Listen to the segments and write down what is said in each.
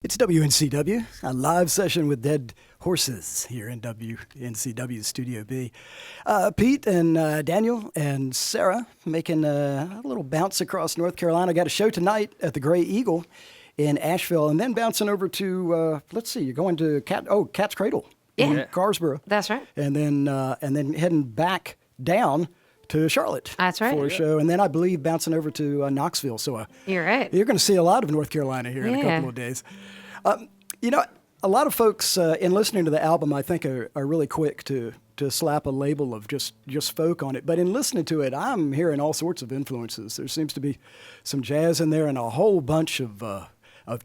It's WNCW, a live session with Dead Horses here in WNCW Studio B. Pete and Daniel and Sarah making a little bounce across North Carolina. Got a show tonight at the Gray Eagle in Asheville, and then bouncing over to, let's see, you're going to Cat's Cradle in Carsboro. That's right. And then heading back down to Charlotte. That's right. For a show. And then I believe bouncing over to Knoxville. So you're right. You're going to see a lot of North Carolina here in a couple of days. You know, a lot of folks in listening to the album, I think, are really quick to slap a label of just folk on it. But in listening to it, I'm hearing all sorts of influences. There seems to be some jazz in there and a whole bunch of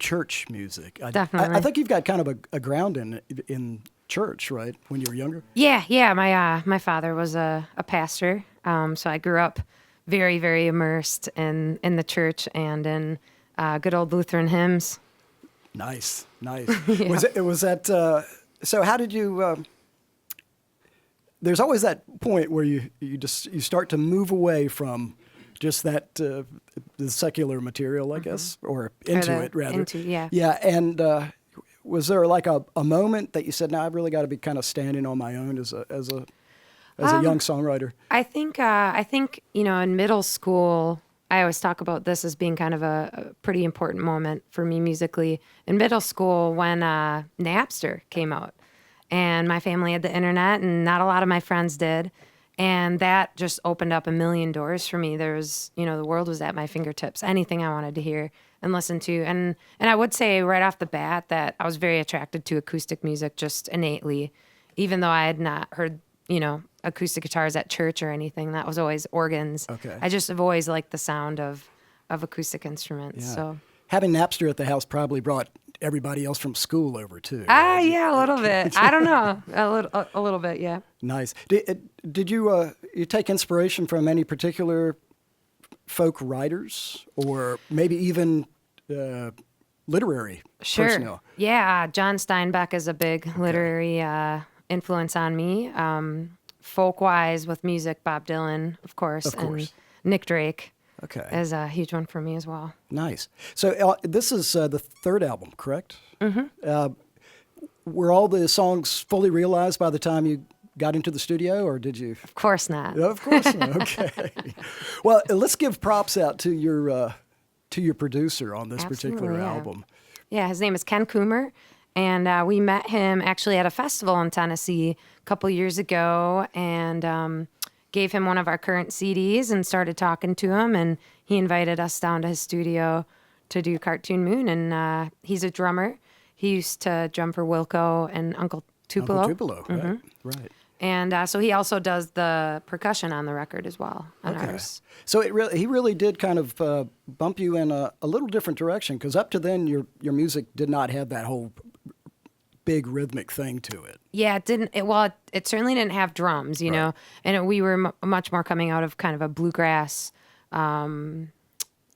church music. Definitely. I think you've got kind of a ground in church, right, when you were younger? Yeah. My father was a pastor, so I grew up very, very immersed in the church and in good old Lutheran hymns. Nice. Yeah. Was that so how did you there's always that point where you start to move away from just that the secular material, I guess, or into it rather. Yeah, and was there like a moment that you said, "No, I've really got to be kind of standing on my own as a young songwriter"? I think in middle school, I always talk about this as being kind of a pretty important moment for me musically. In middle school, when Napster came out, and my family had the internet, and not a lot of my friends did, and that just opened up a million doors for me. There was, the world was at my fingertips. Anything I wanted to hear and listen to, and I would say right off the bat that I was very attracted to acoustic music just innately, even though I had not heard, acoustic guitars at church or anything. That was always organs. Okay. I just have always liked the sound of acoustic instruments. Yeah. So having Napster at the house probably brought everybody else from school over too. Right? Yeah, a little bit. I don't know, a little bit, yeah. Nice. Did you take inspiration from any particular folk writers, or maybe even literary? Sure. Personnel? Yeah, John Steinbeck is a big literary influence on me. Folk-wise with music, Bob Dylan, of course. And Nick Drake is a huge one for me as well. Nice. So this is the third album, correct? Mm-hmm. Were all the songs fully realized by the time you got into the studio, or did you? Of course not. Of course not. Okay. Well, let's give props out to your producer on this particular album. Yeah, his name is Ken Coomer. And we met him actually at a festival in Tennessee a couple years ago, and gave him one of our current CDs and started talking to him. And he invited us down to his studio to do Cartoon Moon. And he's a drummer. He used to drum for Wilco and Uncle Tupelo. Uncle Tupelo, right. And so he also does the percussion on the record as well on ours. So he really did kind of bump you in a little different direction, because up to then your music did not have that whole big rhythmic thing to it. Yeah, it didn't. It certainly didn't have drums, know, and we were much more coming out of kind of a bluegrass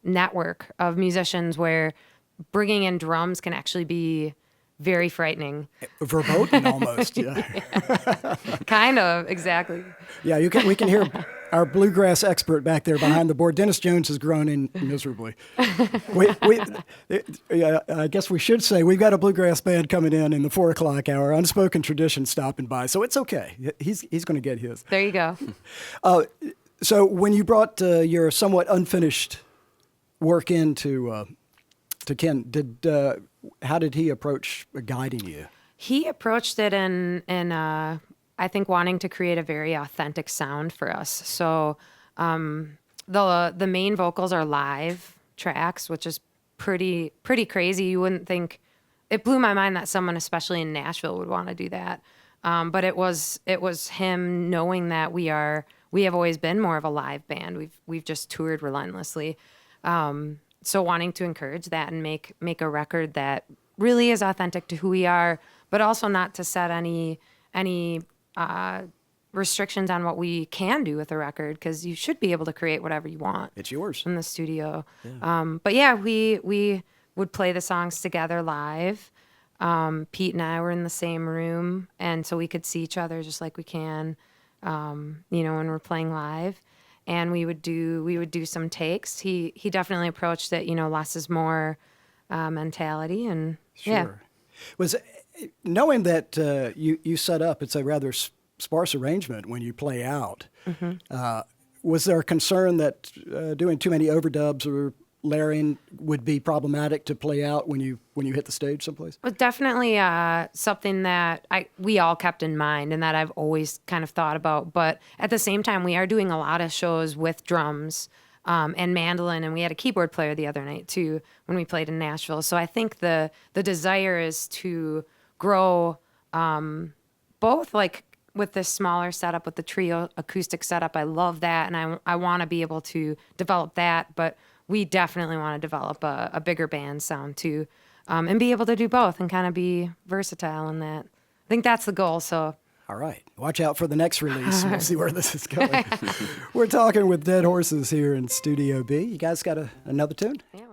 network of musicians where bringing in drums can actually be very frightening. Verboten almost, yeah. Kind of, exactly. Yeah, we can hear our bluegrass expert back there behind the board. Dennis Jones has groaning miserably. I guess we should say we've got a bluegrass band coming in the 4 o'clock hour, Unspoken Tradition stopping by, so it's okay. He's going to get his. There you go. So when you brought your somewhat unfinished work into to Ken, how did he approach guiding you? He approached it in I think wanting to create a very authentic sound for us. So the main vocals are live tracks, which is pretty crazy. You wouldn't think. It blew my mind that someone, especially in Nashville, would want to do that. But it was him knowing that we have always been more of a live band. We've just toured relentlessly. So wanting to encourage that and make a record that really is authentic to who we are, but also not to set any restrictions on what we can do with a record, because you should be able to create whatever you want. It's yours. In the studio. Yeah. But yeah, we would play the songs together live. Pete and I were in the same room, and so we could see each other just like we can, when we're playing live. And we would do some takes. He definitely approached it, less is more mentality. And Sure. yeah. Was knowing that you set up, it's a rather sparse arrangement when you play out. Was there a concern that doing too many overdubs or layering would be problematic to play out when you hit the stage someplace? Was definitely something that we all kept in mind and that I've always kind of thought about. But at the same time, we are doing a lot of shows with drums and mandolin, and we had a keyboard player the other night too when we played in Nashville. So I think the desire is to grow both like with this smaller setup with the trio acoustic setup. I love that, and I want to be able to develop that, but we definitely want to develop a bigger band sound too, and be able to do both and kind of be versatile in that. I think that's the goal. So All right. Watch out for the next release. We'll see where this is going. We're talking with Dead Horses here in Studio B. You guys got another tune? yeah.